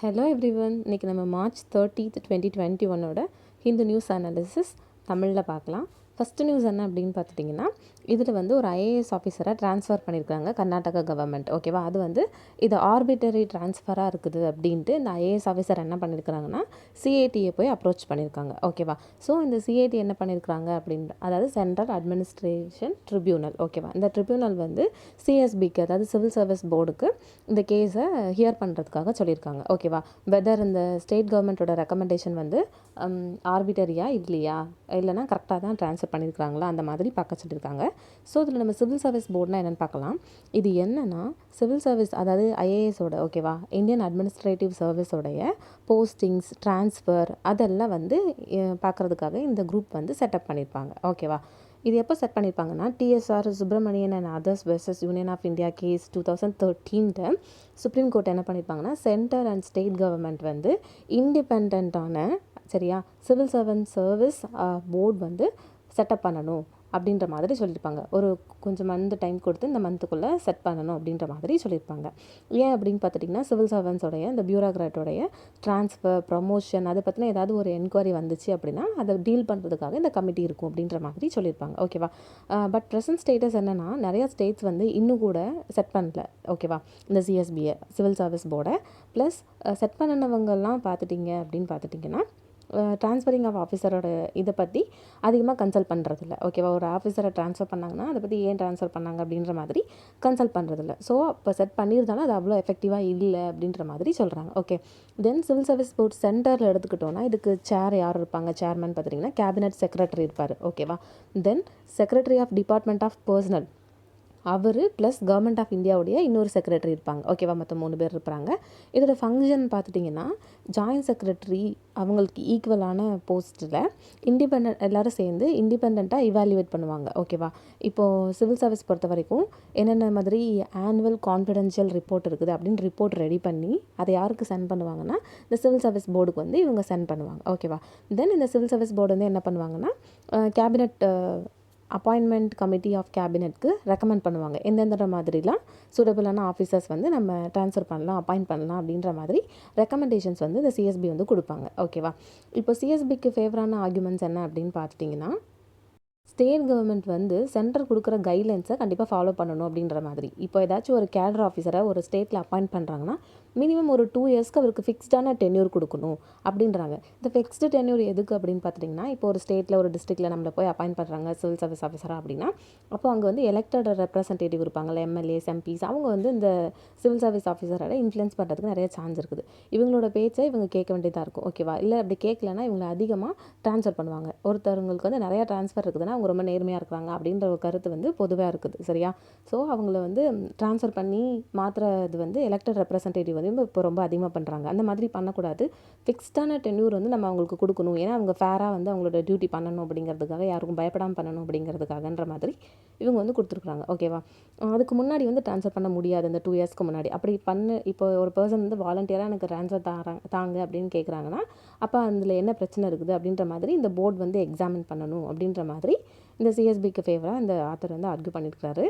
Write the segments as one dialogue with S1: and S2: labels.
S1: Hello everyone, இன்றைக்கி நம்ம March 30th 2021 Hindu news analysis தமிழில் பார்க்கலாம். ஃபஸ்ட்டு நியூஸ் என்ன அப்படின்னு பார்த்துட்டிங்கன்னா, இதில் வந்து ஒரு ஐஏஎஸ் ஆஃபீஸரை ட்ரான்ஸ்ஃபர் பண்ணியிருக்காங்க கர்நாடகா கவர்மெண்ட். ஓகேவா, அது வந்து இது ஆர்பிட்டரி ட்ரான்ஸ்ஃபராக இருக்குது அப்படின்ட்டு இந்த ஐஏஎஸ் ஆஃபீஸர் என்ன பண்ணியிருக்கிறாங்கன்னா சிஐடியை போய் அப்ரோச் பண்ணியிருக்காங்க. ஓகேவா, ஸோ இந்த சிஐடி என்ன பண்ணியிருக்காங்க அப்படின்னு, அதாவது சென்ட்ரல் அட்மினிஸ்ட்ரேஷன் ட்ரிபியூனல். ஓகேவா, இந்த ட்ரிபியூனல் வந்து சிஎஸ்பிக்கு, அதாவது சிவில் சர்வீஸ் போர்டுக்கு இந்த கேஸை ஹியர் பண்ணுறதுக்காக சொல்லியிருக்காங்க. ஓகேவா, வெதர் இந்த ஸ்டேட் கவர்மெண்ட்டோட ரெக்கமெண்டேஷன் வந்து ஆர்பிட்டரியா இல்லையா, இல்லைனா கரெக்டாக தான் ட்ரான்ஸ்ஃபர் பண்ணியிருக்காங்களா, அந்த மாதிரி பார்க்க சொல்லியிருக்காங்க. ஸோ இதில் நம்ம சிவில் சர்வீஸ் போர்டுனா என்னென்னு பார்க்கலாம். இது என்னென்னா சிவில் சர்வீஸ், அதாவது ஐஏஎஸோட, ஓகேவா, இந்தியன் அட்மினிஸ்ட்ரேட்டிவ் சர்வீஸோடைய போஸ்டிங்ஸ், ட்ரான்ஸ்ஃபர் அதெல்லாம் வந்து பார்க்குறதுக்காக இந்த குரூப் வந்து செட்டப் பண்ணியிருப்பாங்க. ஓகேவா, இது எப்போ செட் பண்ணியிருப்பாங்கன்னா, TSR Subramanian and others versus union of India case 2013 supreme court என்ன பண்ணியிருப்பாங்கன்னா, சென்டர் அண்ட் ஸ்டேட் கவர்மெண்ட் வந்து இண்டிபெண்ட்டான, சரியா, சிவில் சர்வன்ட் சர்வீஸ் போர்டு வந்து செட்டப் பண்ணணும் அப்படின்ற மாதிரி சொல்லியிருப்பாங்க. ஒரு கொஞ்சம் டைம் கொடுத்து இந்த மந்த்துக்குள்ளே செட் பண்ணணும் அப்படின்ற மாதிரி சொல்லியிருப்பாங்க. ஏன் அப்படின்னு பார்த்துட்டிங்கன்னா, சிவில் சர்வன்ஸோடைய இந்த பியூரோக்ராட்டோடைய ட்ரான்ஸ்ஃபர், ப்ரமோஷன் அதை பற்றின ஏதாவது ஒரு என்கொயரி வந்துச்சு அப்படின்னா அதை டீல் பண்ணுறதுக்காக இந்த கமிட்டி இருக்கும் அப்படின்ற மாதிரி சொல்லியிருப்பாங்க. ஓகேவா, பட் ப்ரெசன்ட் ஸ்டேட்டஸ் என்னென்னா, நிறையா ஸ்டேட்ஸ் வந்து இன்னும் கூட செட் பண்ணல. ஓகேவா, இந்த சிஎஸ்பியை, சிவில் சர்வீஸ் போர்டை ப்ளஸ் செட் பண்ணினவங்கெல்லாம் பார்த்துட்டிங்கன்னா ட்ரான்ஸ்ஃபரிங் ஆஃப் ஆஃபீஸரோட இதை பற்றி அதிகமாக கன்சல்ட் பண்ணுறதில்ல. ஓகேவா, ஒரு ஆஃபீஸரை ட்ரான்ஸ்ஃபர் பண்ணாங்கன்னா அதை பற்றி ஏன் ட்ரான்ஸ்ஃபர் பண்ணாங்க அப்படின்ற மாதிரி கன்சல்ட் பண்ணுறதில்ல. ஸோ இப்போ செட் பண்ணியிருந்தாலும் அது அவ்வளோ எஃபெக்டிவாக இல்லை அப்படின்ற மாதிரி சொல்கிறாங்க. ஓகே, தென் சிவில் சர்வீஸ் போர்ட் சென்டரில் எடுத்துக்கிட்டோன்னா இதுக்கு சேர் யார் இருப்பாங்க, சேர்மன் பார்த்திங்கன்னா கேபினட் செக்ரட்டரி இருப்பார். ஓகேவா, then secretary of department of personnel அவர் ப்ளஸ் கவர்மெண்ட் ஆஃப் இந்தியாவுடைய இன்னொரு செக்ரட்டரி இருப்பாங்க. ஓகேவா, மொத்தம் 3 பேர் இருப்பாங்க. இதோட ஃபங்க்ஷன் பார்த்துட்டிங்கன்னா, ஜாயின்ட் செக்ரட்டரி அவங்களுக்கு ஈக்குவலான போஸ்ட்டில் எல்லோரும் சேர்ந்து இண்டிபெண்ட்டாக இவாலுவேட் பண்ணுவாங்க. ஓகேவா, இப்போது சிவில் சர்வீஸ் பொறுத்த வரைக்கும் என்னென்ன மாதிரி ஆனுவல் கான்ஃபிடென்ஷியல் ரிப்போர்ட் இருக்குது அப்படின்னு ரிப்போர்ட் ரெடி பண்ணி அதை யாருக்கு சென்ட் பண்ணுவாங்கன்னா, இந்த சிவில் சர்வீஸ் போர்டுக்கு வந்து இவங்க சென்ட் பண்ணுவாங்க. ஓகேவா, தென் இந்த சிவில் சர்வீஸ் போர்டு வந்து என்ன பண்ணுவாங்கன்னா, கேபினட் அப்பாயின்மெண்ட் கமிட்டி ஆஃப் கேபினெட்க்கு ரெக்கமெண்ட் பண்ணுவாங்க, எந்தெந்த மாதிரிலாம் சூட்டபிளான ஆஃபீஸர்ஸ் வந்து நம்ம ட்ரான்ஸ்ஃபர் பண்ணலாம், அப்பாயிண்ட் பண்ணலாம் அப்படின்ற மாதிரி ரெக்கமெண்டேஷன்ஸ் வந்து இந்த சிஎஸ்பி வந்து கொடுப்பாங்க. ஓகேவா, இப்போ சிஎஸ்பிக்கு ஃபேவரான ஆர்குமெண்ட்ஸ் என்ன அப்படின்னு பார்த்துட்டிங்கன்னா, ஸ்டேட் கவர்மெண்ட் வந்து சென்டர் கொடுக்குற கைட்லைன்ஸை கண்டிப்பாக ஃபாலோ பண்ணணும் அப்படின்ற மாதிரி. இப்போ ஏதாச்சும் ஒரு கேடர் ஆஃபீஸரை ஒரு ஸ்டேட்டில் அப்பாயிண்ட் பண்ணுறாங்கன்னா மினிமம் ஒரு 2 இயர்ஸ்க்கு அவருக்கு ஃபிக்ஸ்டான டென்யூர் கொடுக்கணும் அப்படின்றாங்க. இந்த ஃபிக்ஸ்டு டென்யூர் எதுக்கு அப்படின்னு பார்த்துட்டிங்கன்னா, இப்போ ஒரு ஸ்டேட்டில் ஒரு டிஸ்ட்ரிக்ட்டில் நம்மளை போய் அப்பாயிண்ட் பண்ணுறாங்க சிவில் சர்வீஸ் ஆஃபீஸராக அப்படின்னா, அப்போ அங்கே வந்து எலெக்டட் ரெப்ரசன்டேட்டிவ் இருப்பாங்கள்ல, எம்எல்ஏஸ், எம்பிஸ், அவங்க வந்து இந்த சிவில் சர்வீஸ் ஆஃபீஸரோட இன்ஃப்ளூயன்ஸ் பண்ணுறதுக்கு நிறைய சான்ஸ் இருக்குது. இவங்களோட பேச்சை இவங்க கேட்க வேண்டியதாக இருக்கும். ஓகேவா, இல்லை அப்படி கேட்கலன்னா இவங்களை அதிகமாக ட்ரான்ஸ்ஃபர் பண்ணுவாங்க. ஒருத்தவங்களுக்கு வந்து நிறையா ட்ரான்ஸ்ஃபர் இருக்குதுன்னா அவங்க ரொம்ப நேர்மையாக இருக்கிறாங்க அப்படின்ற ஒரு கருத்து வந்து பொதுவாக இருக்குது. சரியா, ஸோ அவங்கள வந்து ட்ரான்ஸ்ஃபர் பண்ணி மாற்றுறது வந்து எலெக்டட் ரெப்ரசன்டேட்டிவ் வந்து இப்போ ரொம்ப அதிகமாக பண்ணுறாங்க. அந்த மாதிரி பண்ணக்கூடாது. ஃபிக்ஸ்டான டென்யூர் வந்து நம்ம அவங்களுக்கு கொடுக்கணும். ஏன்னா அவங்க ஃபேராக வந்து அவங்களோட டியூட்டி பண்ணணும் அப்படிங்கிறதுக்காக, யாருக்கும் பயப்படாமல் பண்ணணும் அப்படிங்கிறதுக்காகன்ற மாதிரி இவங்க வந்து கொடுத்துருக்குறாங்க. ஓகேவா, அதுக்கு முன்னாடி வந்து ட்ரான்ஸ்ஃபர் பண்ண முடியாது. இந்த 2 இயர்ஸ்க்கு முன்னாடி அப்படி இப்போ ஒரு பர்சன் வந்து வாலண்டியராக எனக்கு ட்ரான்ஸ்ஃபர் தாங்க அப்படின்னு கேட்குறாங்கன்னா, அப்போ அதில் என்ன பிரச்சனை இருக்குது அப்படின்ற மாதிரி இந்த போர்டு வந்து எக்ஸாமின் பண்ணணும் அப்படின்ற மாதிரி இந்த சிஎஸ்பிக்கு ஃபேவராக இந்த ஆத்தர் வந்து ஆர்கியூ பண்ணியிருக்காரு.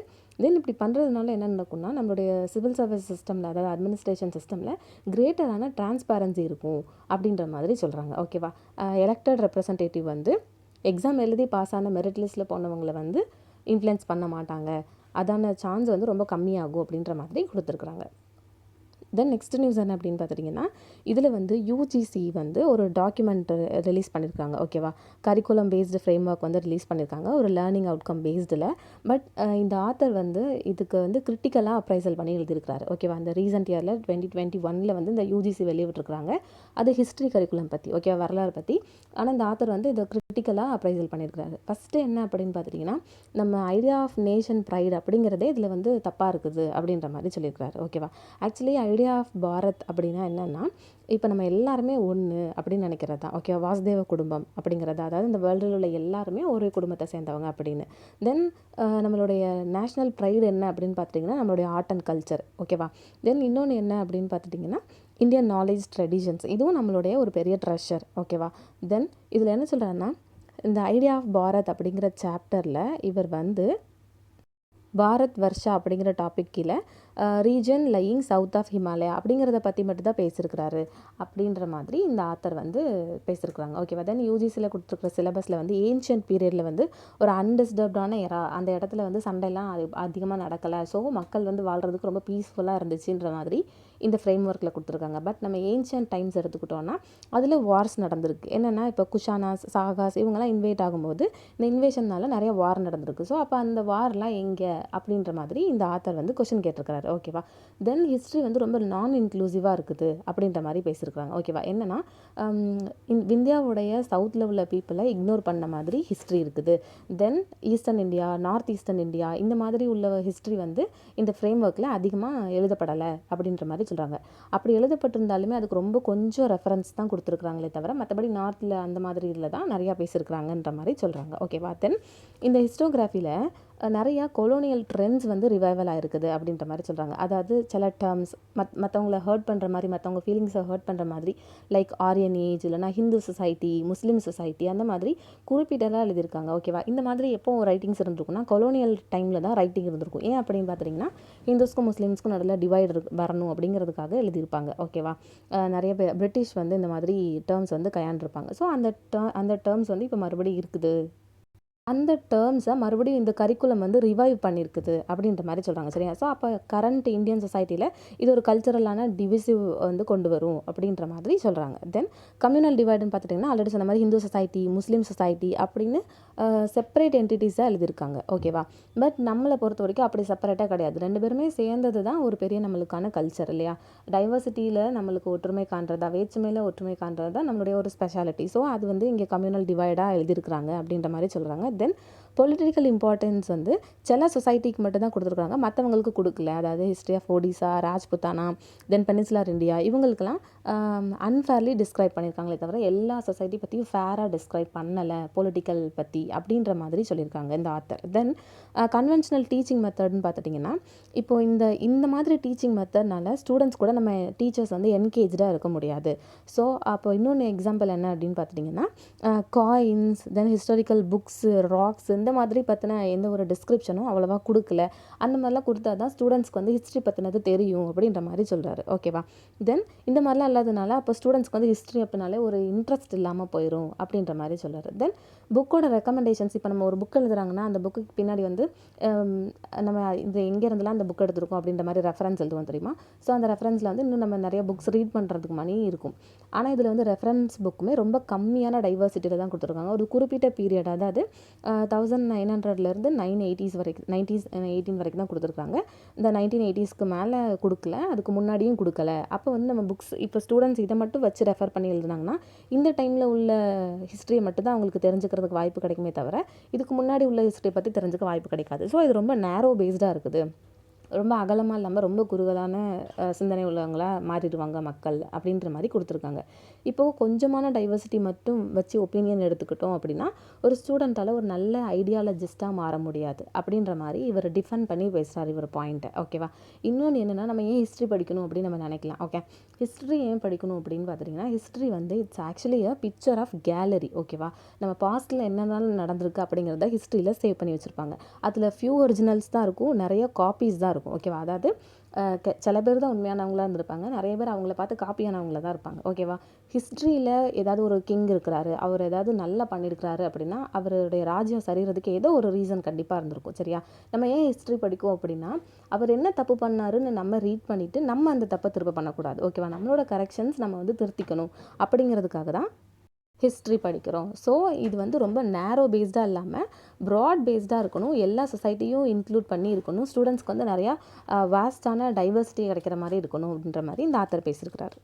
S1: தென் இப்படி பண்ணுறதுனால என்ன நடக்கும்னா, நம்மளுடைய சிவில் சர்வீஸ் சிஸ்டமில், அதாவது அட்மினிஸ்ட்ரேஷன் சிஸ்டமில் கிரேட்டரான டிரான்ஸ்பேரன்சி இருக்கும் அப்படின்ற மாதிரி சொல்கிறாங்க. ஓகேவா, எலெக்டட் ரெப்ரசன்டேட்டிவ் வந்து எக்ஸாம் எழுதி பாஸ் ஆன மெரிட் லிஸ்ட்டில் போனவங்களை வந்து இன்ஃப்ளூயன்ஸ் பண்ண மாட்டாங்க, அதான சான்ஸ் வந்து ரொம்ப கம்மியாகும் அப்படின்ற மாதிரி கொடுத்துருக்குறாங்க. தென் நெக்ஸ்ட் நியூஸ் என்ன அப்படின்னு பார்த்துட்டிங்கன்னா, இதில் வந்து யூஜிசி வந்து ஒரு டாக்குமெண்ட் ரிலீஸ் பண்ணியிருக்காங்க. ஓகேவா, கரிக்குலம் பேஸ்டு ஃப்ரேம் ஒர்க் வந்து ரிலீஸ் பண்ணியிருக்காங்க, ஒரு லேர்னிங் அவுட்கம் பேஸ்டில். பட் இந்த ஆத்தர் வந்து இதுக்கு வந்து கிரிட்டிக்கலாக அப்ரைசல் பண்ணி எழுதியிருக்கிறாரு. ஓகேவா, இந்த ரீசெண்ட் இயரில் 2021 வந்து இந்த யூஜிசி வெளியிட்டிருக்கிறாங்க. அது ஹிஸ்ட்ரி கரிக்குலம் பற்றி, ஓகேவா, வரலாறு பற்றி. ஆனால் இந்த ஆத்தர் வந்து இதை கிரிட்டிக்கலாக அப்ரைசல் பண்ணியிருக்கிறாரு. ஃபஸ்ட்டு என்ன அப்படின்னு பார்த்துட்டிங்கன்னா, நம்ம ஐடியா ஆஃப் நேஷன் ப்ரைடு அப்படிங்கிறதே இதில் வந்து தப்பாக இருக்குது அப்படின்ற மாதிரி சொல்லியிருக்கிறாரு. ஓகேவா, ஆக்சுவலி ஐடியா ஆஃப் பாரத் அப்படின்னா என்னென்னா, இப்போ நம்ம எல்லாருமே ஒன்று அப்படின்னு நினைக்கிறது தான். ஓகே, வாசுதேவ குடும்பம் அப்படிங்கிறது, அதாவது இந்த வேர்ல்டில் உள்ள எல்லாருமே ஒரே குடும்பத்தை சேர்ந்தவங்க அப்படின்னு. தென் நம்மளுடைய நேஷ்னல் ப்ரைடு என்ன அப்படின்னு பார்த்துட்டிங்கன்னா, நம்மளுடைய ஆர்ட் அண்ட் கல்ச்சர். ஓகேவா, தென் இன்னொன்று என்ன அப்படின்னு பார்த்துட்டிங்கன்னா, இந்தியன் நாலேஜ் ட்ரெடிஷன்ஸ், இதுவும் நம்மளுடைய ஒரு பெரிய ட்ரெஷர். ஓகேவா, தென் இதில் என்ன சொல்கிறாருன்னா, இந்த ஐடியா ஆஃப் பாரத் அப்படிங்கிற சாப்டரில் இவர் வந்து பாரத் வர்ஷா அப்படிங்கிற டாபிக் கீழே region lying south of Himalaya அப்படிங்கிறத பற்றி மட்டும் தான் பேசியிருக்கிறாரு அப்படின்ற மாதிரி இந்த ஆத்தர் வந்து பேசியிருக்கிறாங்க. ஓகேவா. தென் யூஜிசியில் கொடுத்துருக்குற சிலபஸில் வந்து ஏன்ஷியன்ட் பீரியடில் வந்து ஒரு அன்டிஸ்டர்ப்டான எரா, அந்த இடத்துல வந்து சண்டைலாம் அதிகமாக நடக்கலை, ஸோ மக்கள் வந்து வாழ்கிறதுக்கு ரொம்ப பீஸ்ஃபுல்லாக இருந்துச்சுன்ற மாதிரி இந்த ஃப்ரேம் ஒர்க்கில் கொடுத்துருக்காங்க. பட் நம்ம ஏன்ஷியன்ட் டைம்ஸ் எடுத்துக்கிட்டோன்னா அதில் வார்ஸ் நடந்திருக்கு. என்னென்னா இப்போ குஷானாஸ், சாகாஸ் இவங்கெல்லாம் இன்வைட் ஆகும்போது இந்த இன்வேஷனால் நிறைய வார் நடந்திருக்கு. ஸோ அப்போ அந்த வார்லாம் எங்கே அப்படின்ற மாதிரி இந்த ஆத்தர் வந்து கொஷின் கேட்டிருக்கிறாரு. ஓகேவா. தென் ஹிஸ்ட்ரி வந்து ரொம்ப நான் இன்க்ளூசிவாக இருக்குது அப்படின்ற மாதிரி பேசியிருக்காங்க. ஓகேவா. என்னென்னா இந்தியாவுடைய சவுத்தில் உள்ள பீப்புளை இக்னோர் பண்ண மாதிரி ஹிஸ்ட்ரி இருக்குது. Then eastern India, north eastern India இந்த மாதிரி உள்ள ஹிஸ்ட்ரி வந்து இந்த ஃப்ரேம் ஒர்க்கில் அதிகமாக எழுதப்படலை அப்படின்ற மாதிரி சொல்கிறாங்க. அப்படி எழுதப்பட்டிருந்தாலுமே அதுக்கு ரொம்ப கொஞ்சம் ரெஃபரன்ஸ் தான் கொடுத்துருக்குறாங்களே தவிர மற்றபடி நார்த்தில் அந்த மாதிரி இதில் தான் நிறையா பேசியிருக்கிறாங்கன்ற மாதிரி சொல்கிறாங்க. ஓகேவா. தென் இந்த ஹிஸ்டோகிராஃபியில் நிறையா கொலோனியல் ட்ரெண்ட்ஸ் வந்து ரிவைவல் ஆகிருக்குது அப்படின்ற மாதிரி சொல்கிறாங்க. அதாவது சில டேர்ம்ஸ் மற்றவங்கள ஹர்ட் பண்ணுற மாதிரி, மற்றவங்க ஃபீலிங்ஸை ஹர்ட் பண்ணுற மாதிரி, லைக் ஆரியன் ஏஜ் இல்லைனா ஹிந்து சொசைட்டி, முஸ்லீம் சொசைட்டி அந்த மாதிரி குறிப்பிட்டதாக எழுதியிருக்காங்க. ஓகேவா. இந்த மாதிரி எப்போ ரைட்டிங்ஸ் இருந்திருக்குன்னா கொலோனியல் டைமில் தான் ரைட்டிங் இருந்திருக்கும். ஏன் அப்படின்னு பார்த்துட்டிங்கன்னா ஹிந்துஸ்க்கும் முஸ்லீம்ஸ்க்கும் நடுவில் டிவைட் வரணும் அப்படிங்கிறதுக்காக எழுதியிருப்பாங்க. ஓகேவா. நிறைய பேர் பிரிட்டிஷ் வந்து இந்த மாதிரி டேர்ம்ஸ் வந்து கையாண்டிருப்பாங்க. ஸோ அந்த டேர்ம்ஸ் வந்து இப்போ மறுபடியும் இருக்குது, அந்த டேர்ம்ஸை மறுபடியும் இந்த கரிக்குலம் வந்து ரிவைவ் பண்ணியிருக்குது அப்படின்ற மாதிரி சொல்கிறாங்க. சரியா. ஸோ அப்போ கரண்ட் இந்தியன் சொசைட்டியில் இது ஒரு கல்ச்சரலான டிவிசிவ் வந்து கொண்டு வரும் அப்படின்ற மாதிரி சொல்கிறாங்க. தென் கம்யூனல் டிவைடுன்னு பார்த்துட்டிங்கன்னா ஆல்ரெடி சொன்ன மாதிரி ஹிந்து சொசைட்டி, முஸ்லீம் சொசைட்டி அப்படின்னு செப்பரேட் என்டிட்டிஸாக எழுதியிருக்காங்க. ஓகேவா. பட் நம்மளை பொறுத்த வரைக்கும் அப்படி செப்பரேட்டாக கிடையாது. ரெண்டு பேருமே சேர்ந்தது தான் ஒரு பெரிய நம்மளுக்கான கல்ச்சர் இல்லையா. டைவர்சிட்டியில் நம்மளுக்கு ஒற்றுமை காண்றதா, வேற்றுமையில் ஒற்றுமை காண்றது தான் நம்மளுடைய ஒரு ஸ்பெஷாலிட்டி. ஸோ அது வந்து இங்கே கம்யூனல் டிவைடாக எழுதியிருக்கிறாங்க அப்படின்ற மாதிரி சொல்கிறாங்க. தென் பொலிட்டிக்கல் இம்பார்ட்டன்ஸ் வந்து சில சொசைட்டிக்கு மட்டும் தான் கொடுத்துருக்காங்க, மற்றவங்களுக்கு கொடுக்கல. அதாவது history of Odisha, Rajputana, then peninsular India இவங்களுக்கெல்லாம் அன்ஃபேர்லி டிஸ்கிரைப் பண்ணியிருக்காங்களே தவிர எல்லா சொசைட்டி பற்றியும் ஃபேராக டிஸ்கிரைப் பண்ணலை பொலிட்டிக்கல் பற்றி அப்படின்ற மாதிரி சொல்லியிருக்காங்க இந்த ஆத்தர். தென் கன்வென்ஷனல் டீச்சிங் மெத்தட்னு பார்த்துட்டிங்கன்னா இப்போ இந்த மாதிரி டீச்சிங் மெத்தட்னால ஸ்டூடெண்ட்ஸ் கூட நம்ம டீச்சர்ஸ் வந்து என்கேஜாக இருக்க முடியாது. ஸோ அப்போ இன்னொன்று எக்ஸாம்பிள் என்ன அப்படின்னு பார்த்துட்டிங்கன்னா காயின்ஸ், தென் ஹிஸ்டாரிக்கல் புக்ஸ், ராக்ஸ் இந்த மாதிரி பற்றின எந்த ஒரு டிஸ்கிரிப்ஷனும் அவ்வளோவா கொடுக்கல. அந்த மாதிரிலாம் கொடுத்தா தான் ஸ்டூடெண்ட்ஸ்க்கு வந்து ஹிஸ்ட்ரி பற்றினது தெரியும் அப்படின்ற மாதிரி சொல்கிறாரு. ஓகேவா. தென் இந்த மாதிரிலாம் இல்லாதனால அப்போ ஸ்டூடெண்ட்ஸ்க்கு வந்து ஹிஸ்ட்ரி அப்படின்னாலே ஒரு இன்ட்ரெஸ்ட் இல்லாமல் போயிடும் அப்படின்ற மாதிரி சொல்கிறாரு. தென் புக்கோட ரெக்கமெண்டேஷன்ஸ், இப்போ நம்ம ஒரு புக் எழுதுறாங்கன்னா அந்த புக்கு பின்னாடி வந்து நம்ம இந்த எங்கே இருந்தெல்லாம் அந்த புக் எடுத்திருக்கோம் அப்படின்ற மாதிரி ரெஃபரன்ஸ் எழுதுவோம் தெரியுமா. ஸோ அந்த ரெஃபரன்ஸில் வந்து இன்னும் நம்ம நிறைய புக்ஸ் ரீட் பண்ணுறதுக்கு மணி இருக்கும். ஆனால் இதில் வந்து ரெஃபரன்ஸ் புக்குமே ரொம்ப கம்மியான டைவர்சிட்டியில் தான் கொடுத்துருக்காங்க. ஒரு குறிப்பிட்ட பீரியட், அதாவது 1900 980s வரைக்கும், 1918 வரைக்கும் தான் கொடுத்துருக்காங்க. இந்த 1980ஸ்க்கு மேலே கொடுக்கல, அதுக்கு முன்னாடியும் கொடுக்கல. அப்போ வந்து நம்ம புக்ஸ் இப்போ ஸ்டூடெண்ட்ஸ் இதை மட்டும் வச்சு ரெஃபர் பண்ணி எழுதுனாங்கன்னா இந்த டைமில் உள்ள ஹிஸ்ட்ரியை மட்டும் தான் அவங்களுக்கு தெரிஞ்சுக்கிறதுக்கு வாய்ப்பு கிடைக்குமே தவிர இதுக்கு முன்னாடி உள்ள ஹிஸ்ட்ரியை பற்றி தெரிஞ்சுக்க வாய்ப்பு கிடைக்காது. ஸோ இது ரொம்ப நேரோ பேஸ்டாக இருக்குது. ரொம்ப அகலமாக இல்லாமல் ரொம்ப குறுகலான சிந்தனை உள்ளவங்களாக மாறிடுவாங்க மக்கள் அப்படின்ற மாதிரி கொடுத்துருக்காங்க. இப்போது கொஞ்சமான டைவர்சிட்டி மட்டும் வச்சு ஒப்பீனியன் எடுத்துக்கிட்டோம் அப்படின்னா ஒரு ஸ்டூடெண்ட்டால் ஒரு நல்ல ஐடியாலஜிஸ்ட்டாக மாற முடியாது அப்படின்ற மாதிரி இவர் டிஃபெண்ட் பண்ணி பேசுகிறார் இவர் பாயிண்ட்டை. ஓகேவா. இன்னொன்று என்னென்னா நம்ம ஏன் ஹிஸ்ட்ரி படிக்கணும் அப்படின்னு நம்ம நினைக்கலாம். ஓகே, ஹிஸ்ட்ரி ஏன் படிக்கணும் அப்படின்னு பார்த்துட்டிங்கன்னா ஹிஸ்ட்ரி வந்து it's actually a picture of gallery. ஓகேவா. நம்ம பாஸ்ட்டில் என்னென்னாலும் நடந்திருக்கு அப்படிங்கிறத ஹிஸ்ட்ரியில் சேவ் பண்ணி வச்சுருப்பாங்க. அதில் ஃபியூ ஒரிஜினல்ஸ் தான் இருக்கும், நிறைய காப்பீஸ் தான் இருக்கும். ஓகேவா. அதாவது சில பேர் தான் உண்மையானவங்களாக இருந்திருப்பாங்க, நிறைய பேர் அவங்கள பார்த்து காப்பியானவங்கள தான் இருப்பாங்க. ஓகேவா. ஹிஸ்ட்ரியில் ஏதாவது ஒரு கிங் இருக்கிறாரு, அவர் ஏதாவது நல்லா பண்ணியிருக்கிறாரு அப்படின்னா அவருடைய ராஜ்யம் சரிகிறதுக்கு ஏதோ ஒரு ரீசன் கண்டிப்பாக இருந்திருக்கும். சரியா. நம்ம ஏன் ஹிஸ்ட்ரி படிக்கும் அப்படின்னா அவர் என்ன தப்பு பண்ணாருன்னு நம்ம ரீட் பண்ணிவிட்டு நம்ம அந்த தப்பை திரும்ப பண்ணக்கூடாது. ஓகேவா. நம்மளோட கரெக்ஷன்ஸ் நம்ம வந்து திருத்திக்கணும் அப்படிங்கிறதுக்காக தான் ஹிஸ்ட்ரி படிக்கிறோம். ஸோ இது வந்து ரொம்ப நேரோ பேஸ்டாக இல்லாமல் ப்ராட் பேஸ்டாக இருக்கணும், எல்லா சொசைட்டியும் இன்க்ளூட் பண்ணி இருக்கணும், ஸ்டூடெண்ட்ஸ்க்கு வந்து நிறையா வாஸ்டான டைவர்சிட்டி கிடைக்கிற மாதிரி இருக்கணும் அப்படின்ற மாதிரி இந்த ஆத்தர் பேசியிருக்கிறார்.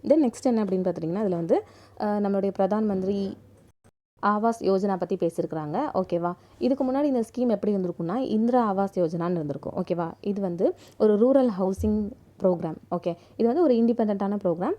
S1: தென் நெக்ஸ்ட் என்ன அப்படின்னு பார்த்துட்டிங்கன்னா அதில் வந்து நம்மளுடைய பிரதான் மந்திரி ஆவாஸ் யோஜனா பற்றி பேசியிருக்கிறாங்க. ஓகேவா. இதுக்கு முன்னாடி இந்த ஸ்கீம் எப்படி இருந்திருக்குன்னா இந்திரா ஆவாஸ் யோஜனான்னு இருந்திருக்கும். ஓகேவா. இது வந்து ஒரு ரூரல் ஹவுசிங் ப்ரோக்ராம். ஓகே, இது வந்து ஒரு இண்டிபெண்ட்டான ப்ரோக்ராம்.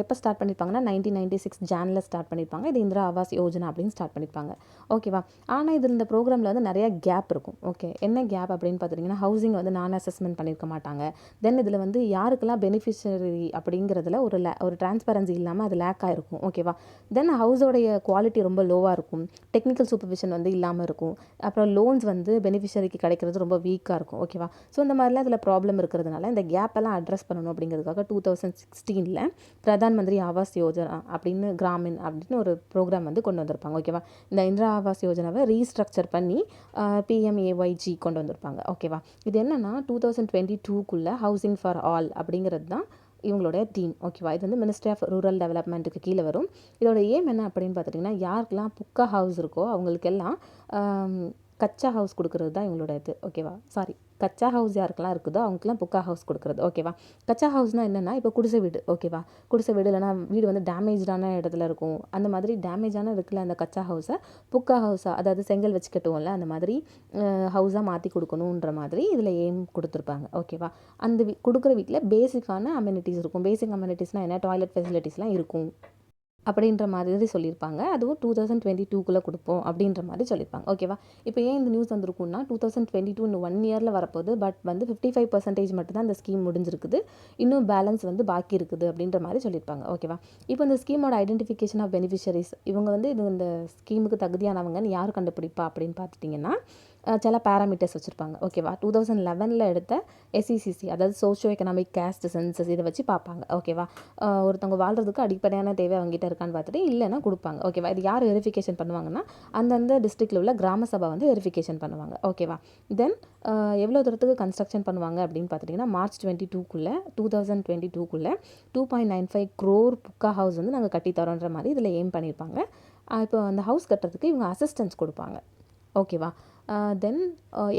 S1: எப்போ ஸ்டார்ட் பண்ணியிருப்பாங்கன்னா 1996 ஜானில் ஸ்டார்ட் பண்ணியிருப்பாங்க. இது இந்திரா ஆவாஸ் யோஜனா அப்படின்னு ஸ்டார்ட் பண்ணியிருப்பாங்க. ஓகேவா. ஆனால் இது இந்த ப்ரோக்ராமில் வந்து நிறைய கேப் இருக்கும். ஓகே, என்ன கேப் அப்படின்னு பார்த்துட்டிங்கன்னா ஹவுசிங் வந்து நான் அசஸ்மெண்ட் பண்ணியிருக்க மாட்டாங்க. தென் இதில் வந்து யாருக்கெல்லாம் பெனிஃபிஷரி அப்படிங்கிறதுல ஒரு டிரான்ஸ்பரன்சி இல்லாமல் அது லேக் ஆகிருக்கும். ஓகேவா. தென் ஹவுஸோடைய குவாலிட்டி ரொம்ப லோவாக இருக்கும். டெக்னிக்கல் சூப்பர்விஷன் வந்து இல்லாமல் இருக்கும். அப்புறம் லோன்ஸ் வந்து பெனிஃபிஷரிக்கு கிடைக்கிறது ரொம்ப வீக்காக இருக்கும். ஓகேவா. ஸோ இந்த மாதிரிலாம் இதில் ப்ராப்ளம் இருக்கிறதுனால இந்த கேப்பெல்லாம் அட்ரஸ் பண்ணணும் அப்படிங்கிறதுக்காக 2016 பிரதான் மந்திரி ஆவாஸ் யோஜனா அப்படின்னு கிராமின் அப்படின்னு ஒரு ப்ரோக்ராம் வந்து கொண்டு வந்திருப்பாங்க. ஓகேவா. இந்த இந்திரா ஆவாஸ் யோஜனாவை ரீஸ்ட்ரக்சர் பண்ணி PMAYG கொண்டு வந்திருப்பாங்க. ஓகேவா. இது என்னென்னா 2022க்குள்ளே ஹவுசிங் ஃபார் ஆல் அப்படிங்கிறது தான் இவங்களோட தீம். ஓகேவா. இது வந்து மினிஸ்ட்ரி ஆஃப் ரூரல் டெவலப்மெண்ட்டுக்கு கீழே வரும். இதோட ஏம் என்ன அப்படின்னு பார்த்துட்டிங்கன்னா யாருக்கெல்லாம் புக்கா ஹவுஸ் இருக்கோ அவங்களுக்கெல்லாம் கச்சா ஹவுஸ் கொடுக்குறது தான் இவங்களோட இது. ஓகேவா. கச்சா ஹவுஸ் யாருக்கெல்லாம் இருக்குதோ அவங்களுக்குலாம் புக்கா ஹவுஸ் கொடுக்குறது. ஓகேவா. கச்சா ஹவுஸ்னால் என்னென்னா இப்போ குடிசை வீடு. ஓகேவா. குடிசை வீடு இல்லைனா வீடு வந்து டேமேஜான இடத்துல இருக்கும். அந்த மாதிரி டேமேஜான இருக்குல்ல அந்த கச்சா ஹவுஸை புக்கா ஹவுஸாக, அதாவது செங்கல் வச்சு கட்டுவோம்ல அந்த மாதிரி ஹவுஸாக மாற்றி கொடுக்கணுன்ற மாதிரி இதில் எய்ம் கொடுத்துருப்பாங்க. ஓகேவா. அந்த கொடுக்குற வீட்டில் பேசிக்கான அம்யூனிட்டிஸ் இருக்கும். பேசிக் அம்யூனிட்டிஸ்னால் என்ன, டாய்லெட் ஃபெசிலிட்டிஸ்லாம் இருக்கும் அப்படின்ற மாதிரி சொல்லியிருப்பாங்க. அதுவும் 2022க்குள்ளே கொடுப்போம் அப்படின்ற மாதிரி சொல்லியிருப்பாங்க. ஓகேவா. இப்போ ஏன் இந்த நியூஸ் வந்திருக்குன்னா 2022 இன்னும் 1 இயரில் வரப்போகுது. பட் வந்து 55% மட்டும்தான் இந்த ஸ்கீம் முடிஞ்சிருக்குது. இன்னும் பேலன்ஸ் வந்து பாக்கி இருக்குது அப்படின்ற மாதிரி சொல்லியிருப்பாங்க. ஓகேவா. இப்போ இந்த ஸ்கீமோட ஐடென்டிஃபிகேஷன் ஆஃப் பெனிஃபிஷரிஸ், இவங்க வந்து இந்த ஸ்கீமுக்கு தகுதியானவங்கன்னு யார் கண்டுபிடிப்பா அப்படின்னு பார்த்துட்டிங்கன்னா சில பேராமீட்டர்ஸ் வச்சுருப்பாங்க. ஓகேவா. 2011 எடுத்த SECC, அதாவது சோஷியோ எக்கனாமிக் கேஸ்ட் சென்சஸ், இதை வச்சு பார்ப்பாங்க. ஓகேவா. ஒருத்தவங்க வாழ்கிறதுக்கு அடிப்படையான தேவை அவங்ககிட்ட இருக்கான்னு பார்த்துட்டு இல்லைன்னா கொடுப்பாங்க. ஓகேவா. இது யார் வெரிஃபிகேஷன் பண்ணுவாங்கன்னா அந்தந்த டிஸ்ட்ரிக்டில் உள்ள கிராம சபை வந்து வெரிஃபிகேஷன் பண்ணுவாங்க. ஓகேவா. தென் எவ்வளோ தூரத்துக்கு கன்ஸ்ட்ரக்ஷன் பண்ணுவாங்க அப்படின்னு பார்த்துட்டிங்கன்னா மார்ச் 2022க்குள்ளே 2.95 crore புக்கா ஹவுஸ் வந்து நாங்கள் கட்டித்தரோன்ற மாதிரி இதில் எய்ம் பண்ணியிருப்பாங்க. இப்போ அந்த ஹவுஸ் கட்டுறதுக்கு இவங்க அசிஸ்டன்ஸ் கொடுப்பாங்க. ஓகேவா. தென்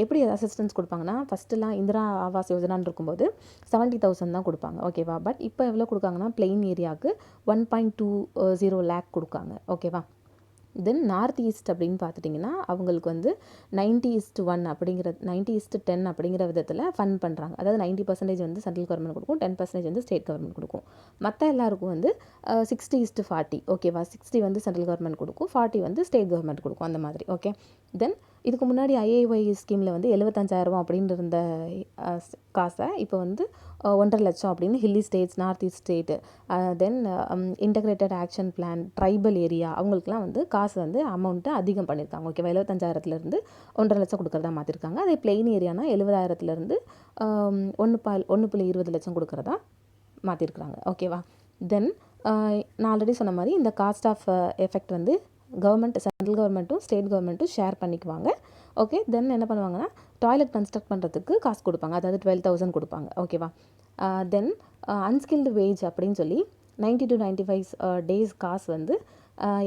S1: எப்படி அசிஸ்டன்ஸ் கொடுப்பாங்கன்னா ஃபஸ்ட்டுலாம் இந்திரா ஆவாஸ் யோஜனான்னு இருக்கும்போது 70,000 தான் கொடுப்பாங்க. ஓகேவா. பட் இப்போ எவ்வளோ கொடுக்காங்கன்னா பிளெயின் ஏரியாவுக்கு 1.20 lakh கொடுக்காங்க. ஓகேவா. தென் நார்த் ஈஸ்ட் அப்படின்னு பார்த்துட்டிங்கன்னா அவங்களுக்கு வந்து 90:1 அப்படிங்கிற 90:10 அப்படிங்கிற விதத்தில் ஃபண்ட் பண்ணுறாங்க. அதாவது 90% வந்து சென்ட்ரல் கவர்மெண்ட் கொடுக்கும், 10% வந்து ஸ்டேட் கவர்மெண்ட் கொடுக்கும். மற்ற எல்லாருக்கும் வந்து 60:40. ஓகேவா. 60 வந்து சென்ட்ரல் கவர்மெண்ட் கொடுக்கும், 40 வந்து ஸ்டேட் கவர்மெண்ட் கொடுக்கும் அந்த மாதிரி. ஓகே. தென் இதுக்கு முன்னாடி IAY ஸ்கீமில் வந்து 75,000 அப்படின்னு இருந்த காசை இப்போ வந்து 1.5 லட்சம் அப்படின்னு hilly states, north east state, then integrated action plan, tribal area அவங்களுக்குலாம் வந்து காசு வந்து அமௌண்ட்டு அதிகம் பண்ணியிருக்காங்க. ஓகேவா. 75,000லேருந்து 1.5 லட்சம் கொடுக்குறதா மாற்றிருக்காங்க. அதே பிளெயின் ஏரியானா 70,000லேருந்து 1.20 லட்சம் கொடுக்குறதா மாற்றிருக்கிறாங்க. ஓகேவா. தென் நான் ஆல்ரெடி சொன்ன மாதிரி இந்த காஸ்ட் ஆஃப் எஃபெக்ட் வந்து கவர்மெண்ட், சென்ட்ரல் கவர்மெண்ட்டும் ஸ்டேட் கவர்மெண்ட்டும் ஷேர் பண்ணிக்குவாங்க. ஓகே. தென் என்ன பண்ணுவாங்கன்னா டாய்லெட் கன்ஸ்ட்ரக்ட் பண்ணுறதுக்கு காசு கொடுப்பாங்க. அதாவது 12,000 கொடுப்பாங்க. ஓகேவா. தென் அன்ஸ்கில்டு வேஜ் அப்படின்னு சொல்லி 90 to 95 டேஸ் காசு வந்து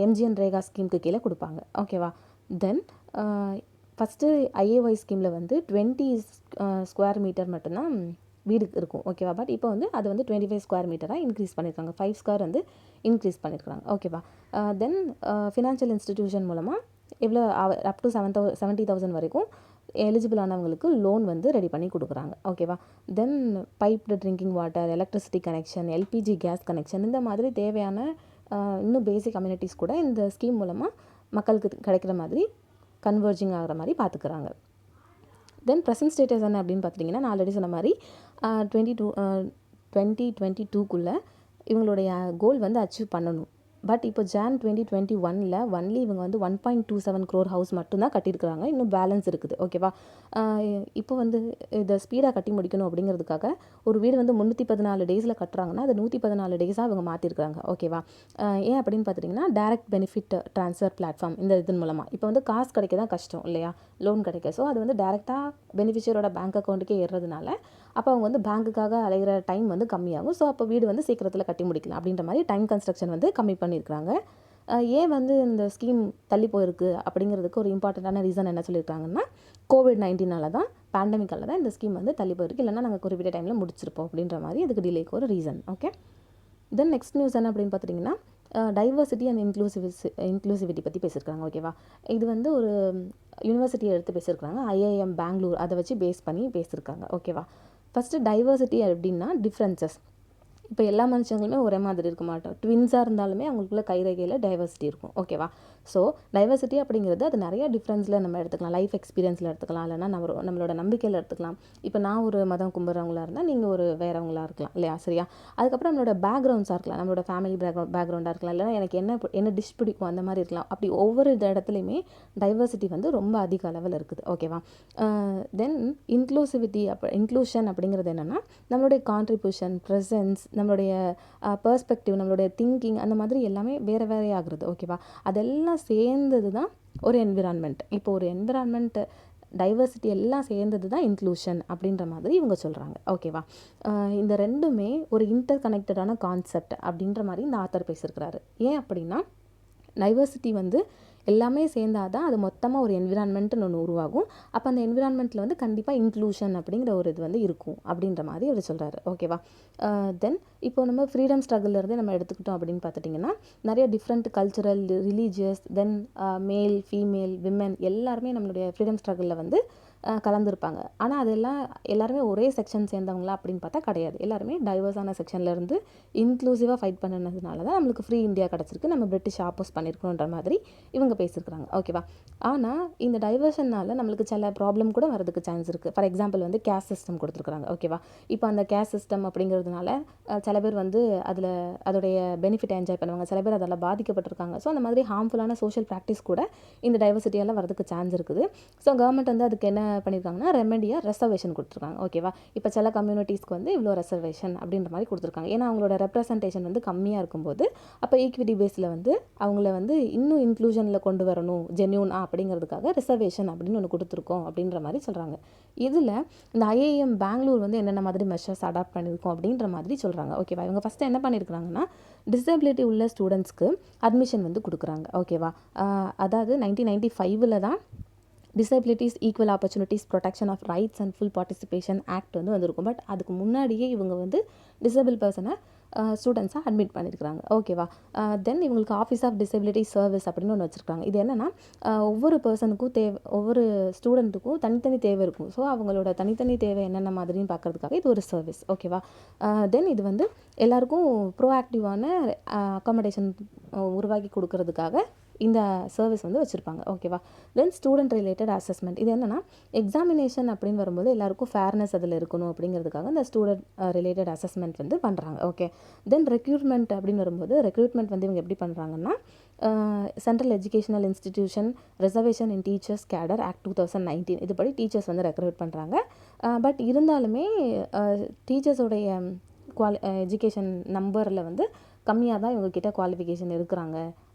S1: MGN ரேகா ஸ்கீமுக்கு கீழே கொடுப்பாங்க. ஓகேவா. தென் ஃபஸ்ட்டு IAY ஸ்கீமில் வந்து 20 ஸ்கொயர் மீட்டர் மட்டும்தான் வீடு இருக்கும். ஓகேவா. பட் இப்போ வந்து அது வந்து 25 ஸ்கொயர் மீட்டராக இன்க்ரீஸ் பண்ணியிருக்காங்க. 5 ஸ்கொயர் வந்து இன்க்ரீஸ் பண்ணியிருக்காங்க. ஓகேவா. தென் ஃபினான்ஷியல் இன்ஸ்டிடியூஷன் மூலமாக எவ்வளோ அப் டு 70,000 வரைக்கும் எலிஜிபிள் ஆனவங்களுக்கு லோன் வந்து ரெடி பண்ணி கொடுக்குறாங்க. ஓகேவா. Then piped drinking water, electricity connection, LPG gas connection, இந்த மாதிரி தேவையான இன்னும் பேசிக் கம்யூனிட்டிஸ் கூட இந்த ஸ்கீம் மூலமாக மக்களுக்கு கிடைக்கிற மாதிரி கன்வர்ஜிங் ஆகிற மாதிரி பார்த்துக்கிறாங்க. தென் ப்ரெசன்ட் ஸ்டேட்டஸ் என்ன அப்படின்னு பார்த்துட்டிங்கன்னா நான் ஆல்ரெடி சொன்ன மாதிரி 2022க்குள்ளே இவங்களுடைய கோல் வந்து அச்சீவ் பண்ணணும். பட் இப்போ Jan 2021 ஒன்லி இவங்க வந்து 1.27 crore ஹவுஸ் மட்டும்தான் கட்டியிருக்கிறாங்க. இன்னும் பேலன்ஸ் இருக்குது. ஓகேவா. இப்போ வந்து இதை ஸ்பீடாக கட்டி முடிக்கணும் அப்படிங்கிறதுக்காக ஒரு வீடு வந்து 314 டேஸில் கட்டுறாங்கன்னா அது 114 டேஸாக இவங்க மாற்றிருக்கிறாங்க. ஓகேவா. ஏன் அப்படின்னு பார்த்துட்டிங்கன்னா டைரக்ட் பெனிஃபிட் ட்ரான்ஸ்ஃபர் பிளாட்ஃபார்ம் இந்த இதன் மூலமாக இப்போ வந்து காசு கிடைக்க தான் கஷ்டம் இல்லையா, லோன் கிடைக்க. ஸோ அது வந்து டேரெக்டாக பெனிஃபிஷியரோட பேங்க் அக்கௌண்ட்டுக்கே ஏறுறதுனால அப்போ அவங்க வந்து பேங்க்குக்காக அலைகிற டைம் வந்து கம்மியாகும். ஸோ அப்போ வீடு வந்து சீக்கிரத்தில் கட்டி முடிக்கலாம் அப்படின்ற மாதிரி டைம் கன்ஸ்ட்ரக்ஷன் வந்து கம்மி பண்ணியிருக்கிறாங்க. ஏன் வந்து இந்த ஸ்கீம் தள்ளி போயிருக்கு அப்படிங்கிறதுக்கு ஒரு இம்பார்ட்டண்ட்டான ரீசன் என்ன சொல்லியிருக்காங்கன்னா COVID-19 தான், பேண்டமிக்கால தான் இந்த ஸ்கீம் வந்து தள்ளி போயிருக்கு. இல்லைனா நாங்கள் குறிப்பிட்ட டைமில் முடிச்சிருப்போம் அப்படின்ற மாதிரி இதுக்கு டிலேக்கு ஒரு reason. Okay. Then next news என்ன அப்படின்னு பார்த்துட்டிங்கன்னா டைவர்சிட்டி அண்ட் இன்க்ளூசிவிட்டி பற்றி பேசியிருக்காங்க. ஓகேவா. இது வந்து ஒரு யூனிவர்சிட்டியை எடுத்து பேசியிருக்காங்க. IIM பெங்களூர் அதை வச்சு பேஸ் பண்ணி பேசியிருக்காங்க. ஓகேவா. ஃபஸ்ட்டு டைவர்சிட்டி அப்படின்னா டிஃப்ரென்சஸ். இப்போ எல்லா மனுஷங்களுமே ஒரே மாதிரி இருக்க மாட்டோம். ட்வின்ஸாக இருந்தாலுமே அவங்களுக்குள்ள கைரேகையில் டைவர்சிட்டி இருக்கும். ஓகேவா? ஸோ டைவர்சிட்டி அப்படிங்கிறது அது நிறைய டிஃப்ரென்ஸில் நம்ம எடுத்துக்கலாம். லைஃப் எக்ஸ்பீரியன்ஸில் எடுத்துக்கலாம், இல்லைனா நம்மளோட நம்பிக்கையில் எடுத்துக்கலாம். இப்போ நான் ஒரு மதம் கும்பிட்றவங்களா இருந்தால் நீங்கள் ஒரு வேறவங்களா இருக்கலாம் இல்லையா? சரியா? அதுக்கப்புறம் நம்மளோட பேக்ரவுண்ட்ஸாக இருக்கலாம், நம்மளோட ஃபேமிலி பேக்ரவுண்டாக இருக்கலாம், இல்லைனா எனக்கு என்ன டிஷ் பிடிக்கும் அந்த மாதிரி இருக்கலாம். அப்படி ஒவ்வொரு இடத்துலையுமே டைவர்சிட்டி வந்து ரொம்ப அதிக அளவில் இருக்குது. ஓகேவா? தென் இன்க்ளூஷன் அப்படிங்கிறது என்னென்னா நம்மளுடைய கான்ட்ரிபியூஷன், ப்ரெசன்ஸ், நம்மளுடைய பெர்ஸ்பெக்டிவ், நம்மளுடைய திங்கிங் அந்த மாதிரி எல்லாமே வேறு வேறே ஆகுறது. ஓகேவா? அதெல்லாம் சேர்ந்தது தான் ஒரு என்விரான்மெண்ட். இப்போ ஒரு என்விரான்மெண்ட் டைவர்சிட்டி எல்லாம் சேர்ந்தது தான் இன்க்ளூஷன் அப்படின்ற மாதிரி இவங்க சொல்கிறாங்க. ஓகேவா? இந்த ரெண்டுமே ஒரு இன்டர் கனெக்டடான கான்செப்ட் அப்படின்ற மாதிரி இந்த ஆத்தர் பேசியிருக்கிறாரு. ஏன் அப்படின்னா டைவர்சிட்டி வந்து எல்லாமே சேர்ந்தாதான் அது மொத்தமாக ஒரு என்விரான்மெண்ட்டுன்னு ஒன்று உருவாகும். அப்போ அந்த என்விரான்மெண்ட்டில் வந்து கண்டிப்பாக இன்க்ளூஷன் அப்படிங்கிற ஒரு இது வந்து இருக்கும் அப்படின்ற மாதிரி அவர் சொல்கிறாரு. ஓகேவா? தென் இப்போ நம்ம ஃப்ரீடம் ஸ்ட்ரகிள்லேருந்தே நம்ம எடுத்துக்கிட்டோம் அப்படின்னு பார்த்துட்டிங்கன்னா நிறைய டிஃப்ரெண்ட் கல்ச்சுரல், ரிலீஜியஸ், தென் மேல், ஃபீமேல், விமென் எல்லாருமே நம்மளுடைய ஃப்ரீடம் ஸ்ட்ரகிளில் வந்து கலந்துருப்பாங்க. ஆனால் அதெல்லாம் எல்லாருமே ஒரே செக்ஷன் சேர்ந்தவங்களா அப்படின்னு பார்த்தா கிடையாது. எல்லாருமே டைவர்ஸான செக்ஷன்லேருந்து இன்க்ளூசிவாக ஃபைட் பண்ணினதுனால தான் நம்மளுக்கு ஃப்ரீ இந்தியா கிடச்சிருக்கு. நம்ம பிரிட்டிஷ் ஆப்போஸ் பண்ணியிருக்கணுன்ற மாதிரி இவங்க பேசியிருக்கிறாங்க. ஓகேவா? ஆனால் இந்த டைவர்ஷனால் நம்மளுக்கு சில ப்ராப்ளம் கூட வரதுக்கு சான்ஸ் இருக்குது. ஃபார் எக்ஸாம்பிள் வந்து கேஸ்ட் சிஸ்டம் கொடுத்துருக்குறாங்க. ஓகேவா? இப்போ அந்த கேஸ்ட் சிஸ்டம் அப்படிங்கிறதுனால சில பேர் வந்து அதோடைய பெனிஃபிட்டை என்ஜாய் பண்ணுவாங்க, சில பேர் அதெல்லாம் பாதிக்கப்பட்டிருக்காங்க. ஸோ அந்த மாதிரி ஹார்ம்ஃபுல்லான சோஷியல் ப்ராக்டிஸ் கூட இந்த டைவர்சிட்டியால் வரதுக்கு சான்ஸ் இருக்குது. ஸோ கவர்மெண்ட் வந்து அதுக்கு என்ன பண்ணியிருக்காங்கன்னா ரெமெடியாக ரெசர்வேஷன் கொடுத்துருக்காங்க. ஓகேவா? இப்போ சில கம்யூனிட்டிஸ்க்கு வந்து இவ்வளோ ரெசர்வேஷன் அப்படின்ற மாதிரி கொடுத்துருக்காங்க. ஏன்னா அவங்களோட ரெப்ரசன்டேஷன் வந்து கம்மியாக இருக்கும்போது அப்போ ஈக்விட்டி பேஸில் வந்து அவங்கள வந்து இன்னும் இன்க்ளூஷனில் கொண்டு வரணும் ஜென்யூனா அப்படிங்கிறதுக்காக ரிசர்வேஷன் அப்படின்னு ஒன்று கொடுத்துருக்கோம் அப்படின்ற மாதிரி சொல்கிறாங்க. இதில் இந்த ஐஏஎம் பெங்களூர் வந்து என்னென்ன மாதிரி மெஷர்ஸ் அடாப்ட் பண்ணியிருக்கோம் அப்படின்ற மாதிரி சொல்கிறாங்க. ஓகேவா? இவங்க ஃபஸ்ட்டு என்ன பண்ணியிருக்கிறாங்கன்னா டிசபிலிட்டி உள்ள ஸ்டூடெண்ட்ஸ்க்கு அட்மிஷன் வந்து கொடுக்குறாங்க. ஓகேவா? அதாவது 1995 தான் disabilities, equal opportunities, protection of rights and full participation act வந்து வந்திருக்கும். பட் அதுக்கு முன்னாடியே இவங்க வந்து டிசபிள் பர்சனை ஸ்டூடெண்ட்ஸாக அட்மிட் பண்ணியிருக்கிறாங்க. ஓகேவா? தென் இவங்களுக்கு ஆஃபீஸ் ஆஃப் டிசபிலிட்டி சர்வீஸ் அப்படின்னு ஒன்று வச்சுருக்காங்க. இது என்னென்னா ஒவ்வொரு பர்சனுக்கும் ஒவ்வொரு ஸ்டூடெண்ட்டுக்கும் தனித்தனி தேவை இருக்கும். ஸோ அவங்களோட தனித்தனி தேவை என்னென்ன மாதிரின்னு பார்க்குறதுக்காக இது ஒரு சர்வீஸ். ஓகேவா? தென் இது வந்து எல்லாருக்கும் ப்ரோஆக்டிவான அக்காமடேஷன் உருவாக்கி கொடுக்கறதுக்காக இந்த சர்வீஸ் வந்து வச்சுருப்பாங்க. ஓகேவா? தென் ஸ்டூடெண்ட் ரிலேட்டட் அசஸ்மெண்ட். இது என்னென்னா எக்ஸாமினேஷன் அப்படின்னு வரும்போது எல்லாருக்கும் ஃபேர்னஸ் அதில் இருக்கணும் அப்படிங்கிறதுக்காக இந்த ஸ்டூடெண்ட் ரிலேட்டட் அசஸ்மெண்ட் வந்து பண்ணுறாங்க. ஓகே. தென் ரெக்ரூட்மெண்ட் அப்படின்னு வரும்போது ரெக்ரூட்மெண்ட் வந்து இவங்க எப்படி பண்ணுறாங்கன்னா central educational institution reservation in teachers cadre act 2019 இதுபடி டீச்சர்ஸ் வந்து ரெக்ரூட் பண்ணுறாங்க. பட் இருந்தாலுமே டீச்சர்ஸோடைய எஜுகேஷன் நம்பரில் வந்து கம்மியாக தான் இவங்கக்கிட்ட குவாலிஃபிகேஷன் இருக்கிறாங்க.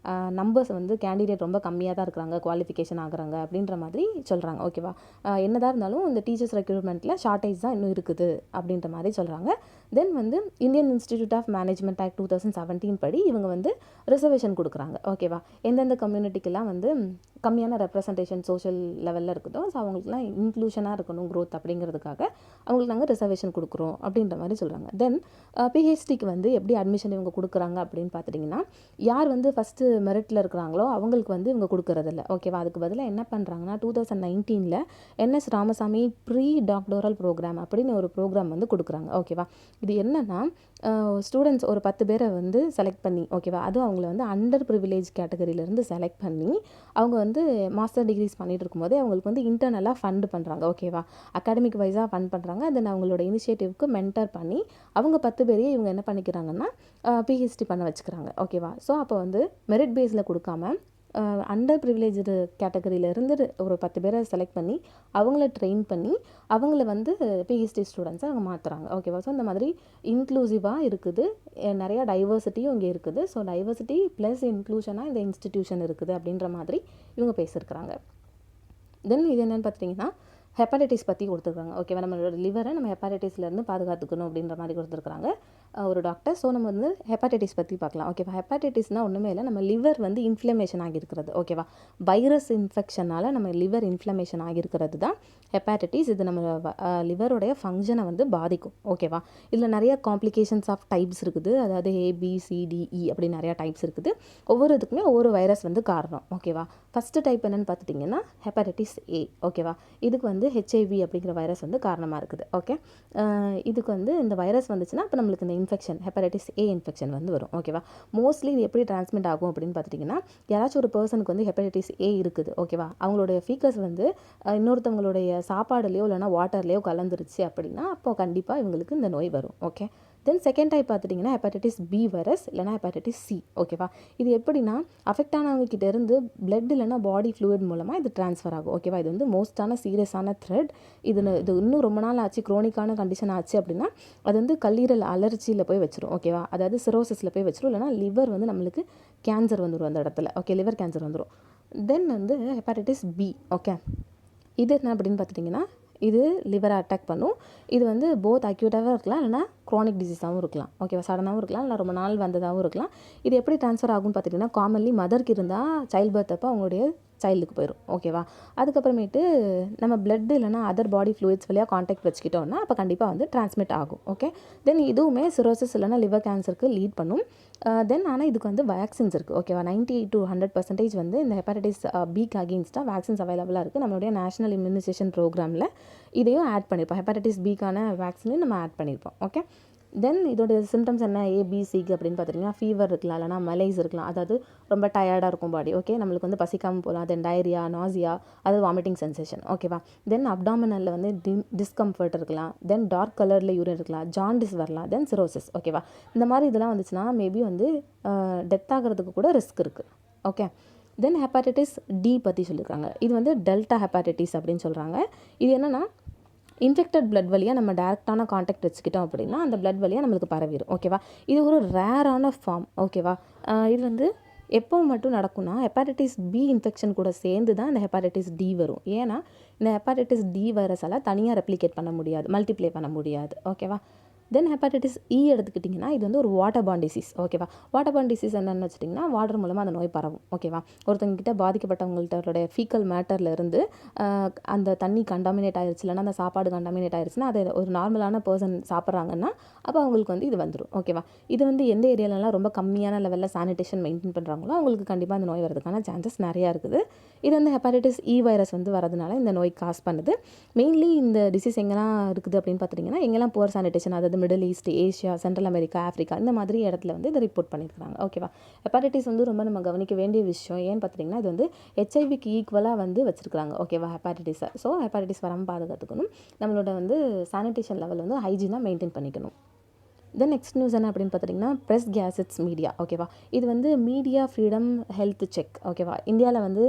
S1: நம்பர்ஸ் வந்து கேண்டிடேட் ரொம்ப கம்மியாக தான் இருக்கிறாங்க, குவாலிஃபிகேஷன் ஆகுறாங்க அப்படின்ற மாதிரி சொல்கிறாங்க. ஓகேவா? என்னதான் இருந்தாலும் இந்த டீச்சர்ஸ் ரெக்ரூட்மெண்ட்டில் ஷார்ட்டேஜ் தான் இன்னும் இருக்குது அப்படின்ற மாதிரி சொல்கிறாங்க. தென் வந்து Indian Institute of Management Act 2017 படி இவங்க வந்து ரிசர்வேஷன் கொடுக்குறாங்க. ஓகேவா? எந்தெந்த கம்யூனிட்டிக்கெல்லாம் வந்து கம்மியான ரெப்ரசன்டேஷன் சோஷியல் லெவலில் இருக்குதோ ஸோ அவங்களுக்குலாம் இன்க்ளூஷனாக இருக்கணும் க்ரோத் அப்படிங்கிறதுக்காக அவங்களுக்கு நாங்கள் ரிசர்வேஷன் கொடுக்குறோம் அப்படின்ற மாதிரி சொல்கிறாங்க. தென் பிஹெச்டிக்கு வந்து எப்படி அட்மிஷன் இவங்க கொடுக்குறாங்க அப்படின்னு பார்த்துட்டிங்கன்னா யார் வந்து ஃபஸ்ட்டு மெரிட்டில் இருக்கிறாங்களோ அவங்களுக்கு வந்து இவங்க கொடுக்குறதில்ல. ஓகேவா? அதுக்கு பதிலாக என்ன பண்ணுறாங்கன்னா 2019 NS Ramasamy pre doctoral programme அப்படின்னு ஒரு ப்ரோக்ராம் வந்து கொடுக்குறாங்க. ஓகேவா? இது என்னென்னா ஸ்டூடெண்ட்ஸ் ஒரு 10 பேரை வந்து செலக்ட் பண்ணி, ஓகேவா, அதுவும் அவங்கள வந்து அண்டர் ப்ரிவிலேஜ் கேட்டகரியிலேருந்து செலக்ட் பண்ணி அவங்க வந்து மாஸ்டர் டிகிரிஸ் பண்ணிட்டு இருக்கும்போதே அவங்களுக்கு வந்து இன்டர்னலாக ஃபண்ட் பண்ணுறாங்க. ஓகேவா? அகாடமிக் வைஸாக ஃபண்ட் பண்ணுறாங்க. தென் அவங்களோட இனிஷியேட்டிவ்க்கு மென்டர் பண்ணி அவங்க 10 பேரையே இவங்க என்ன பண்ணிக்கிறாங்கன்னா பிஹெச்டி பண்ண வச்சுக்கிறாங்க. ஓகேவா? ஸோ அப்போ வந்து மெரிட் பேஸில் கொடுக்காம அண்டர் ப்ரிவிலேஜ்டு கேட்டகரியிலேருந்து ஒரு 10 பேரை செலக்ட் பண்ணி அவங்கள ட்ரெயின் பண்ணி அவங்கள வந்து பிஹெச்டி ஸ்டூடெண்ட்ஸை அவங்க மாற்றுறாங்க. ஓகேவா? ஸோ இந்த மாதிரி இன்க்ளூசிவாக இருக்குது, நிறையா டைவர்சிட்டியும் இங்கே இருக்குது. ஸோ டைவர்சிட்டி ப்ளஸ் இன்க்ளூஷனாக இந்த இன்ஸ்டிடியூஷன் இருக்குது அப்படின்ற மாதிரி இவங்க பேசியிருக்கிறாங்க. தென் இது என்னென்னு பார்த்தீங்கன்னா ஹெப்படைட்டிஸ் பற்றி கொடுத்துருக்காங்க. ஓகேவா? நம்மளோட லிவரை நம்ம ஹெப்படைட்டிஸ்லேருந்து பாதுகாத்துக்கணும் அப்படின்ற மாதிரி கொடுத்துருக்காங்க. ஒரு டாக்டர். ஸோ நம்ம வந்து ஹெப்பாடைட்டிஸ் பற்றி பார்க்கலாம். ஓகேவா? ஹெப்பாடைட்டிஸ்னால் ஒன்றுமே இல்லை, நம்ம லிவர் வந்து இன்ஃப்ளமேஷன் ஆகியிருக்கிறது. ஓகேவா? வைரஸ் இன்ஃபெக்ஷனால் நம்ம லிவர் இன்ஃப்ளமேஷன் ஆகியிருக்கிறது தான் ஹெப்பாடைட்டிஸ். இது நம்ம லிவருடைய ஃபங்க்ஷனை வந்து பாதிக்கும். ஓகேவா? இதில் நிறைய காம்ப்ளிகேஷன்ஸ் ஆஃப் டைப்ஸ் இருக்குது. அதாவது ABCDE அப்படி நிறையா டைப்ஸ் இருக்குது. ஒவ்வொரு இதுக்குமே ஒவ்வொரு வைரஸ் வந்து காரணம். ஓகேவா? ஃபஸ்ட்டு டைப் என்னென்னு பார்த்துட்டிங்கன்னா ஹெப்பாடைட்டிஸ் A. ஓகேவா? இதுக்கு வந்து HIV அப்படிங்கிற வைரஸ் வந்து காரணமாக இருக்குது. ஓகே, இதுக்கு வந்து இந்த வைரஸ் வந்துச்சுன்னா அப்போ நம்மளுக்கு இந்த இன்ஃபெக்ஷன் ஹெப்பாடைட்டிஸ் A இன்ஃபெக்ஷன் வந்து வரும். ஓகேவா? மோஸ்ட்லி இது எப்படி டிரான்ஸ்மிட் ஆகும் அப்படின்னு பார்த்துட்டிங்கன்னா, யாராச்சும் ஒரு பர்சனுக்கு வந்து ஹெப்பாடைட்டிஸ் A இருக்குது. ஓகேவா? அவங்களுடைய ஃபீக்கர்ஸ் வந்து இன்னொருத்தவங்களுடைய சாப்பாடுலையோ இல்லைனா வாட்டர்லையோ கலந்துருச்சு அப்படின்னா அப்போ கண்டிப்பாக இவங்களுக்கு இந்த நோய் வரும். ஓகே, தென் செகண்ட் டைப் பார்த்துட்டிங்கன்னா ஹெப்பாடைட்டிஸ் B வைரஸ் இல்லைனா ஹெப்பாடைட்டிஸ் C. ஓகேவா? இது எப்படின்னா அஃபெக்ட் ஆனவங்க கிட்ட இருந்து பிளட் இல்லைனா பாடி ஃப்ளூயிட் மூலமாக இது ட்ரான்ஸ்ஃபர் ஆகும். ஓகேவா? இது வந்து மோஸ்ட்டான சீரியஸான த்ரெட். இது இன்னும் ரொம்ப நாள் ஆச்சு, குரோனிக்கான கண்டிஷன் ஆச்சு அப்படின்னா அது வந்து கல்லீரல் அலர்ஜியில் போய் வச்சிரும். ஓகேவா? அதாவது சிரோசிஸில் போய் வச்சிரும், இல்லைனா லிவர் வந்து நம்மளுக்கு கேன்சர் வந்துடும் அந்த இடத்துல. ஓகே, லிவர் கேன்சர் வந்துடும். தென் வந்து ஹெப்பாடைட்டிஸ் B. ஓகே, இது என்ன அப்படின்னு பார்த்துட்டிங்கன்னா இது லிவரை அட்டாக் பண்ணும். இது வந்து போத் அக்யூட்டாகவும் இருக்கலாம் இல்லைனா க்ரானிக் டிசீஸாகவும் இருக்கலாம். ஓகேவா? சடனாகவும் இருக்கலாம், இல்லை ரொம்ப நாள் வந்ததாகவும் இருக்கலாம். இது எப்படி ட்ரான்ஸ்ஃபர் ஆகும்னு பார்த்துட்டிங்கன்னா காமன்லி மதருக்கு இருந்தால் சைல்ட் பர்த் அப்போ அவங்களுடைய சைல்டுக்கு போயிடும். ஓகேவா? அதுக்கப்புறமேட்டு நம்ம பிளட் இல்லைனா அதர் பாடி ஃப்ளூயிட்ஸ் வழியாக காண்டாக்ட் வச்சுக்கிட்டோம்னா அப்போ கண்டிப்பாக வந்து டிரான்ஸ்மிட் ஆகும். ஓகே, தென் இதுவுமே சிரோசிஸ் இல்லைனா லிவர் கேன்சருக்கு லீட் பண்ணும். தென் ஆனால் இதுக்கு வந்து வேக்சின்ஸ் இருக்குது. ஓகேவா? 90 to 100% வந்து இந்த ஹெப்பாடைட்டிஸ் பிக்கு அகெயின்ஸ்டாக வேக்சின்ஸ் அவைலபிளாக இருக்குது. நம்மளுடைய நேஷனல் இம்யூனைசேஷன் ப்ரோக்ராமில் இதையும் ஆட் பண்ணியிருப்போம். ஹெப்பாடைட்டிஸ் பிக்கான வேக்சினையும் நம்ம ஆட் பண்ணியிருப்போம். ஓகே, தென் இதோட சிம்டம்ஸ் என்ன ABCக்கு அப்படின்னு பார்த்துட்டிங்கன்னா ஃபீவர் இருக்கலாம், இல்லைனா மலைஸ் இருக்கலாம், அதாவது ரொம்ப டயர்டாக இருக்கும் பாடி. ஓகே, நம்மளுக்கு வந்து பசிக்காமல் போகலாம். தென் டயரியா, நாசியா, அதாவது வாமிட்டிங் சென்சேஷன். ஓகேவா? தென் அப்டாமினலில் வந்து டிஸ்கம்ஃபர்ட் இருக்கலாம். தென் டார்க் கலரில் யூரின் இருக்கலாம், ஜாண்டிஸ் வரலாம், தென் சிரோசிஸ். ஓகேவா? இந்த மாதிரி இதெல்லாம் வந்துச்சுன்னா மேபி வந்து டெத் ஆகிறதுக்கு கூட ரிஸ்க் இருக்குது. ஓகே, தென் ஹெப்பாடைட்டிஸ் D பற்றி சொல்லியிருக்காங்க. இது வந்து டெல்டா ஹெப்பாடைட்டிஸ் அப்படின்னு சொல்கிறாங்க. இது என்னென்னா இன்ஃபெக்டட் பிளட் வழியாக நம்ம டேரெக்டான காண்டாக்ட் வச்சுக்கிட்டோம் அப்படின்னா அந்த பிளட் வழியாக நம்மளுக்கு பரவிடும். ஓகேவா? இது ஒரு ரேரான ஃபார்ம். ஓகேவா? இது வந்து எப்போ மட்டும் நடக்கும்னா ஹெப்பாடைட்டிஸ் B இன்ஃபெக்ஷன் கூட சேர்ந்து தான் இந்த ஹெப்பாடைட்டிஸ் D வரும். ஏன்னா இந்த ஹெப்பாடைட்டிஸ் D வைரஸால் தனியாக ரெப்ளிகேட் பண்ண முடியாது, மல்டிப்ளை பண்ண முடியாது. ஓகேவா? தென் ஹெப்பாடைட்டிஸ் E எடுத்துக்கிட்டிங்கன்னா இது வந்து ஒரு வாட்டர் பார்ன் டிசீஸ். ஓகேவா? வாட்டர் பார்ன் டிசீஸ் என்னென்னு வச்சுட்டிங்கன்னா வாட்டர் மூலமாக அந்த நோய் பரவும். ஓகேவா? ஒருத்தவங்ககிட்ட பாதிக்கப்பட்டவங்கள்ட்ட ஃபீக்கல் மேட்டரில் இருந்து அந்த தண்ணி கண்டாமினேட் ஆயிடுச்சு, இல்லைனா அந்த சாப்பாடு கண்டாமினேட் ஆயிடுச்சுன்னா அதை ஒரு நார்மலான பர்சன் சாப்பிட்றாங்கன்னா அப்போ அவங்களுக்கு வந்து இது வந்துடும். ஓகேவா? இது வந்து எந்த ஏரியாலலாம் ரொம்ப கம்மியான லெவலில் சானிடேஷன் மெயின்டைன் பண்ணுறாங்களோ அவங்களுக்கு கண்டிப்பாக அந்த நோய் வரதுக்கான சான்சஸ் நிறையா இருக்குது. இது வந்து ஹெப்பாடைட்டிஸ் E வைரஸ் வந்து வரதுனால இந்த நோய் காஸ் பண்ணுது. மெயின்லி இந்த டிசீஸ் எங்கெல்லாம் இருக்குது அப்படின்னு பார்த்துட்டிங்கன்னா எங்கெல்லாம் புவர் சானிடேஷன், அதாவது Middle East, Asia, Central America, Africa இந்த மாதிரி இடத்துல வந்து இதை ரிப்போர்ட் பண்ணியிருக்காங்க. ஓகேவா? ஹெப்பாடைட்டிஸ் வந்து ரொம்ப நம்ம கவனிக்க வேண்டிய விஷயம். ஏன்னு பார்த்துட்டிங்கன்னா இது வந்து HIVக்கு ஈக்குவலாக வந்து வச்சுருக்காங்க. ஓகேவா? ஹெப்பாடைட்டிஸை. ஸோ ஹெப்பாடைட்டிஸ் வராமல் பாதுகாத்துக்கணும். நம்மளோட வந்து சானிடேஷன் லெவல் வந்து ஹைஜீனாக மெயின்டைன் பண்ணிக்கணும். தென் நெக்ஸ்ட் நியூஸ் என்ன அப்படின்னு பார்த்துட்டிங்கன்னா ப்ரெஸ் கேசட்ஸ் மீடியா. ஓகேவா? இது வந்து மீடியா ஃப்ரீடம் ஹெல்த் செக். ஓகேவா? இந்தியாவில் வந்து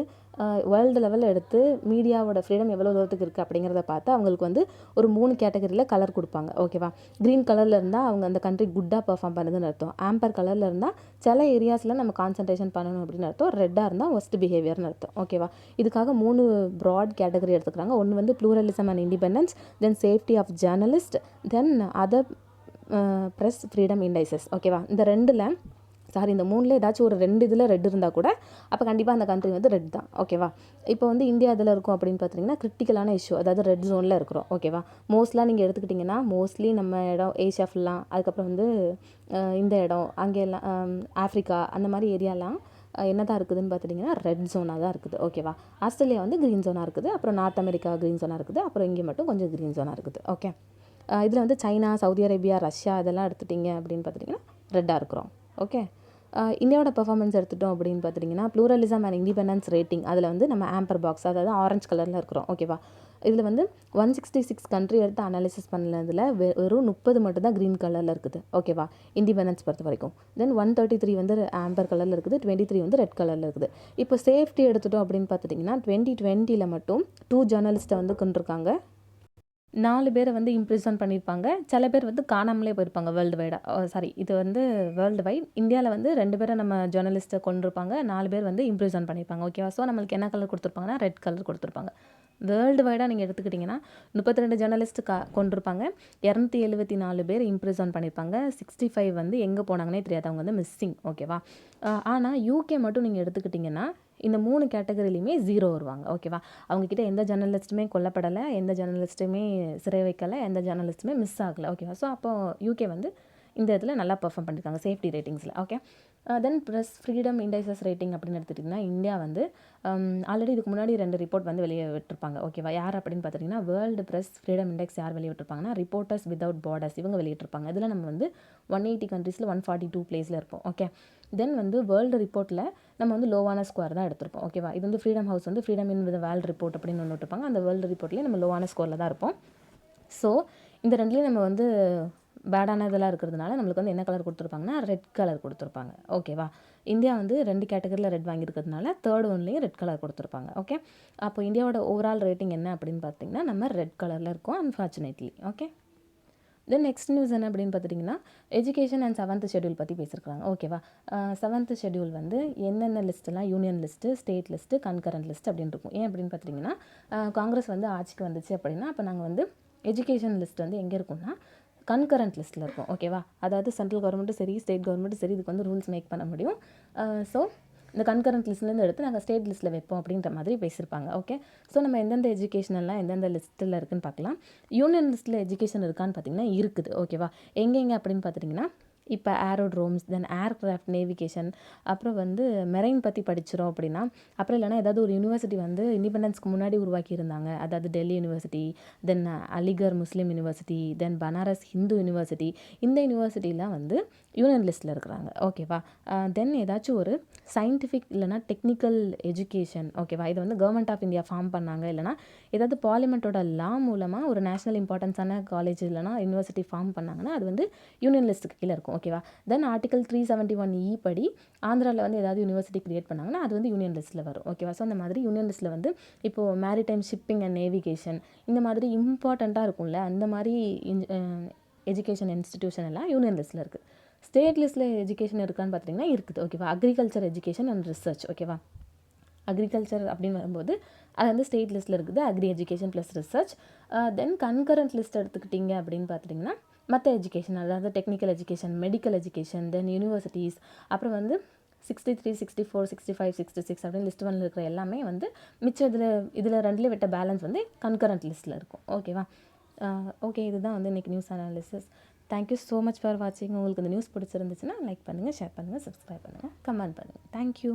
S1: வேர்ல்டு லெவலில் எடுத்து மீடியாவோட ஃப்ரீடம் எவ்வளோ தூரத்துக்கு இருக்குது அப்படிங்கிறத பார்த்து அவங்களுக்கு வந்து ஒரு 3 கேட்டகரியில் கலர் கொடுப்பாங்க. ஓகேவா? க்ரீன் கலரில் இருந்தால் அவங்க அந்த கண்ட்ரி குட்டாக பெர்ஃபார்ம் பண்ணுதுன்னு அர்த்தம். ஆம்பர் கலரில் இருந்தால் சில ஏரியாஸில் நம்ம கான்சன்ட்ரேஷன் பண்ணணும் அப்படின்னு அர்த்தம். ரெட்டாக இருந்தால் ஒஸ்ட் பிஹேவியர்னு அர்த்தம். ஓகேவா? இதுக்காக 3 ப்ராட் கேட்டகரி எடுத்துக்கிறாங்க. ஒன்று வந்து pluralism and independence, then safety of journalist, then other press freedom indices. ஓகேவா? இந்த 3ல் ஏதாச்சும் ஒரு 2 இதில் ரெட் இருந்தால் கூட அப்போ கண்டிப்பாக அந்த கண்ட்ரி வந்து ரெட் தான். ஓகேவா? இப்போ வந்து இந்தியா இதில் இருக்கும் அப்படின்னு பார்த்தீங்கன்னா கிரிட்டிக்கலான இஷ்யூ, அதாவது ரெட் ஜோனில் இருக்கிறோம். ஓகேவா? மோஸ்ட்லாக நீங்கள் எடுத்துக்கிட்டிங்கன்னா மோஸ்ட்லி நம்ம இடம் ஏஷியா ஃபுல்லாக, அதுக்கப்புறம் வந்து இந்த இடம் அங்கே எல்லாம் ஆஃப்ரிக்கா அந்த மாதிரி ஏரியாலாம் என்ன தான் இருக்குதுன்னு பார்த்துட்டிங்கன்னா ரெட் ஜோனாக தான் இருக்குது. ஓகேவா? ஆஸ்திரேலியா வந்து க்ரீன் ஜோனாக இருக்குது, அப்புறம் நார்த் அமெரிக்கா க்ரீன் ஜோனாக இருக்குது, அப்புறம் இங்கே மட்டும் கொஞ்சம் க்ரீன் ஜோனாக இருக்குது. ஓகே, இதில் வந்து சைனா, சவுதி அரேபியா, ரஷ்யா இதெல்லாம் எடுத்துட்டிங்க அப்படின்னு பார்த்துட்டிங்கன்னா ரெட்டாக இருக்கிறோம். ஓகே, இந்தியாவோட பெர்ஃபார்மன்ஸ் எடுத்துட்டோம் அப்படின்னு பார்த்துட்டிங்கன்னா ப்ளூரலிசம் அண்ட் இண்டிபெண்டன்ஸ் ரேட்டிங் அதில் வந்து நம்ம ஆம்பர் பாக்ஸ், அதாவது ஆரஞ்சு கலரில் இருக்கிறோம். ஓகேவா? இதில் வந்து 166 கண்ட்ரி எடுத்து அனாலிசிஸ் பண்ணதில் வெறும் 30 மட்டும் தான் க்ரீன் கலரில் இருக்குது. ஓகேவா? இண்டிபெண்டன்ஸ் பொறுத்த வரைக்கும். தென் 133 வந்து ஆம்பர் கலரில் இருக்குது, 23 வந்து ரெட் கலரில் இருக்குது. இப்போ சேஃப்டி எடுத்துட்டோம் அப்படின்னு பார்த்துட்டிங்கன்னா 2020 மட்டும் 2 ஜேர்னலிஸ்ட்டை வந்து கொண்டிருக்காங்க. 4 பேரை வந்து இம்ப்ரிசன் பண்ணியிருப்பாங்க. சில பேர் வந்து காணாமலே போயிருப்பாங்க வேர்ல்டு வைடா. சாரி, இது வந்து வேர்ல்டு வைட். இந்தியாவில் வந்து 2 பேரை நம்ம ஜேர்னலிஸ்ட்டை கொண்டிருப்பாங்க. 4 பேர் வந்து இம்ப்ரிசன் பண்ணியிருப்பாங்க. ஓகேவா? ஸோ நம்மளுக்கு என்ன கலர் கொடுத்துருப்பாங்கன்னா ரெட் கலர் கொடுத்துருப்பாங்க. வேர்ல்டு வைடாக நீங்கள் எடுத்துக்கிட்டிங்கன்னா 32 ஜேர்னலிஸ்ட் கொண்டிருப்பாங்க. 274 பேர் இம்ப்ரிசன் பண்ணியிருப்பாங்க. 65 வந்து எங்கே போனாங்கன்னே தெரியாது, அவங்க வந்து மிஸ்ஸிங். ஓகேவா? ஆனால் யூகே மட்டும் நீங்கள் எடுத்துக்கிட்டிங்கன்னா இந்த 3 கேட்டகரிலையுமே 0 வருவாங்க. ஓகேவா? அவங்கக்கிட்ட எந்த ஜேர்னலிஸ்ட்டுமே கொல்லப்படலை, எந்த ஜேர்னலிஸ்ட்டுமே சிறை வைக்கலை, எந்த ஜேர்னலிஸ்ட்டுமே மிஸ் ஆகலை. ஓகேவா? ஸோ அப்போ யூகே வந்து இந்த இதில் நல்லா பெர்ஃபார்ம் பண்ணியிருக்காங்க சேஃப்டி ரேட்டிங்ஸில். ஓகே. தென் ப்ரெஸ் ஃப்ரீடம் இண்டைசஸ் ரேட்டிங் அப்படின்னு எடுத்துட்டிங்கன்னா இந்தியா வந்து ஆல்ரெடி இதுக்கு முன்னாடி 2 ரிப்போர்ட் வந்து வெளியே விட்டுருப்பாங்க. ஓகேவா? யார் அப்படின்னு பார்த்துட்டிங்கன்னா வேர்ல்டு ப்ரெஸ் ஃப்ரீடம் இண்டெக்ஸ் யார் வெளியே விட்டுருப்பாங்கன்னா ரிப்போர்ட்டர்ஸ் வித்வுட் பார்டர்ஸ் இவங்க வெளியிட்டிருப்பாங்க. இதில் நம்ம வந்து 180 கண்ட்ரீஸில் 142 பிளேஸில் இருப்போம். ஓகே. தென் வந்து வேர்ல்டு ரிப்போர்ட்டில் நம்ம வந்து லோவான ஸ்கோர் தான் எடுத்திருப்போம். ஓகேவா? இது வந்து ஃப்ரீடம் ஹவுஸ் வந்து freedom in with world report அப்படின்னு ஒன்று விட்டுருப்பாங்க. அந்த வேர்ல்டு ரிப்போர்ட்லேயே நம்ம லோவான ஸ்கோரில் தான் இருப்போம். ஸோ இந்த ரெண்டுலேயும் நம்ம வந்து பேடான இதெல்லாம் இருக்கிறதுனால நம்மளுக்கு வந்து என்ன கலர் கொடுத்துருப்பாங்கன்னா ரெட் கலர் கொடுத்துருப்பாங்க. ஓகேவா? இந்தியா வந்து 2 கேட்டகரியில் ரெட் வாங்கியிருக்கிறதுனால தேர்ட் ஒன்லேயும் ரெட் கலர் கொடுத்துருப்பாங்க. ஓகே. அப்போ இந்தியாவோட ஓவரால் ரேட்டிங் என்ன அப்படின்னு பார்த்தீங்கன்னா நம்ம ரெட் கலரில் இருக்கோம் unfortunately. Okay. Then next news என்ன அப்படின்னு பார்த்துட்டிங்கன்னா எஜுகேஷன் அண்ட் 7th ஷெட்யூல் பற்றி பேசியிருக்காங்க. ஓகேவா? 7th ஷெட்யூல் வந்து என்னென்ன லிஸ்ட்டெல்லாம் union list, state list, concurrent list அப்படின்னு இருக்கும். ஏன் அப்படின்னு பார்த்துட்டிங்கன்னா காங்கிரஸ் வந்து ஆட்சிக்கு வந்துச்சு அப்படின்னா அப்போ நாங்கள் வந்து எஜுகேஷன் லிஸ்ட் வந்து எங்கே இருக்கும்னா கன்கரண்ட் லிஸ்ட்டில் இருக்கும். ஓகேவா? அதாவது சென்ட்ரல் கவர்மெண்ட்டும் சரி ஸ்டேட் கவர்மெண்ட்டும் சரி இதுக்கு வந்து ரூல்ஸ் மேக் பண்ண முடியும். ஸோ இந்த கன்கரண்ட் லிஸ்ட்லேருந்து எடுத்து நாங்கள் ஸ்டேட் லிஸ்ட்டில் வைப்போம் அப்படின்ற மாதிரி பேசியிருப்பாங்க. ஓகே. ஸோ நம்ம எந்தெந்த எஜுகேஷனெல்லாம் எந்தெந்த லிஸ்ட்டில் இருக்குதுன்னு பார்க்கலாம். யூனியன் லிஸ்ட்டில் எஜுகேஷன் இருக்கான்னு பார்த்தீங்கன்னா இருக்குது. ஓகேவா? எங்கெங்கே அப்படின்னு பார்த்துட்டிங்கன்னா இப்போ ஏரோட்ரோம்ஸ், தென் ஏர்க்ராஃப்ட் நேவிகேஷன், அப்புறம் வந்து மெரைன் பற்றி படிச்சிடும் அப்படின்னா, அப்புறம் இல்லைனா ஏதாவது ஒரு யூனிவர்சிட்டி வந்து இண்டிபெண்டன்ஸ்க்கு முன்னாடி உருவாக்கியிருந்தாங்க. அதாவது டெல்லி யூனிவர்சிட்டி, தென் அலிகர் முஸ்லீம் யூனிவர்சிட்டி, தென் பனாரஸ் ஹிந்து யூனிவர்சிட்டி, இந்த யூனிவர்சிட்டிலாம் வந்து யூனியன் லிஸ்ட்டில் இருக்கிறாங்க. ஓகேவா? தென் ஏதாச்சும் ஒரு சயின்டிஃபிக் இல்லைனா டெக்னிக்கல் எஜுகேஷன். ஓகேவா? இதை வந்து கவர்மெண்ட் ஆஃப் இந்தியா ஃபார்ம் பண்ணாங்க, இல்லைனா ஏதாவது பார்லிமெண்ட்டோட லா மூலமாக ஒரு நேஷனல் இம்பார்ட்டன்ஸான காலேஜ் இல்லைனா யூனிவர்சிட்டி ஃபார்ம் பண்ணாங்கன்னா அது வந்து யூனியன் லிஸ்ட்டுக்கு கீழே இருக்கும். ஓகேவா? தென் ஆர்டிகல் 371E படி ஆந்திராவில் வந்து ஏதாவது யூனிவர்சிட்டி கிரியேட் பண்ணாங்கன்னா அது வந்து யூனியன் லிஸ்ட்டில் வரும். ஓகேவா? ஸோ அந்த மாதிரி யூனியன் லிஸ்ட்டில் வந்து இப்போது மேரிடைம் ஷிப்பிங் அண்ட் நேவிகேஷன் இந்த மாதிரி இம்பார்ட்டண்ட்டாக இருக்கும்ல, அந்த மாதிரி எஜுகேஷன் இன்ஸ்டிடியூஷன் எல்லாம் யூனியன் லிஸ்ட்டில் இருக்குது. ஸ்டேட் லிஸ்ட்டில் எஜுகேஷன் இருக்கான்னு பார்த்தீங்கன்னா இருக்குது. ஓகேவா? Agriculture education and research. ஓகேவா? அக்ரிகல்ச்சர் அப்படின்னு வரும்போது அது வந்து ஸ்டேட் லிஸ்ட்டில் இருக்குது, அக்ரி எஜுகேஷன் ப்ளஸ் ரிசர்ச். தென் கன்கரண்ட் லிஸ்ட் எடுத்துக்கிட்டிங்க அப்படின்னு பார்த்துட்டிங்கன்னா மற்ற எஜுகேஷன், அதாவது டெக்னிக்கல் எஜுகேஷன், மெடிக்கல் எஜுகேஷன், தென் யூனிவர்சிட்டிஸ், அப்புறம் வந்து 63, 64, 65, 66 அப்படின்னு லிஸ்ட் 1 இருக்கிற எல்லாமே வந்து மிச்சம் இதில் 2 விட்ட பேலன்ஸ் வந்து கன்கரண்ட் லிஸ்ட்டில் இருக்கும். ஓகேவா? ஓகே. இதுதான் வந்து இன்றைக்கி news analysis. Thank you so much for வாட்சிங். உங்களுக்கு இந்த நியூஸ் பிடிச்சிருந்துச்சுன்னா லைக் பண்ணுங்கள், ஷேர் பண்ணுங்கள், சப்ஸ்கிரைப் பண்ணுங்கள், கமெண்ட் பண்ணுங்கள். தேங்க்யூ.